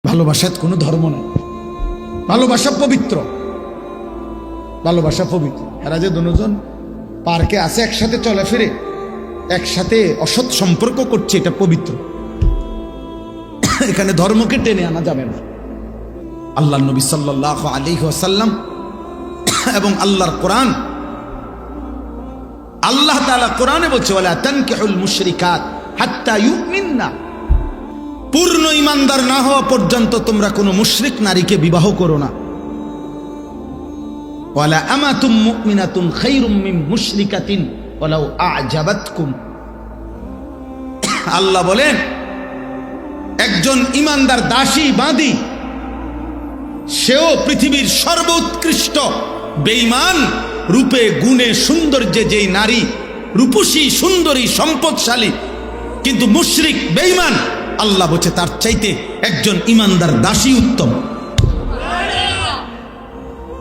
ভালোবাসার কোনো ধর্ম নেই, ভালোবাসা পবিত্র, ভালোবাসা পবিত্র। এরা যে দুজন পার্কে আছে, একসাথে চলে ফিরে, একসাথে অসৎ সম্পর্ক করছে, এটা পবিত্র। এখানে ধর্মকে টেনে আনা যাবে না। আল্লাহ নবী সাল্লাল্লাহু আলাইহি ওয়াসাল্লাম এবং আল্লাহর কোরআন, আল্লাহ তাআলা কোরআনে বলছে ওয়ালা তানকিহুল মুশরিকাত হাত্তা ইউমিননা, পূর্ণ ঈমানদার না হওয়া পর্যন্ত তোমরা কোনো মুশরিক নারীকে বিবাহ করো না। ওয়ালা আমাতুম মুমিনাতুন খায়রুম মিন মুশরিকাতিন ওয়ালাউ আ'জাবাতকুম। আল্লাহ বলেন একজন ঈমানদার দাসী বাঁদী সেও পৃথিবীর সর্বোৎকৃষ্ট বেঈমান, রূপে গুণে সৌন্দর্যে যেই নারী রূপসী সুন্দরী সম্পদশালী, কিন্তু মুশরিক বেঈমান, আল্লাহ বলছে তার চাইতে একজন ঈমানদার দাসী উত্তম।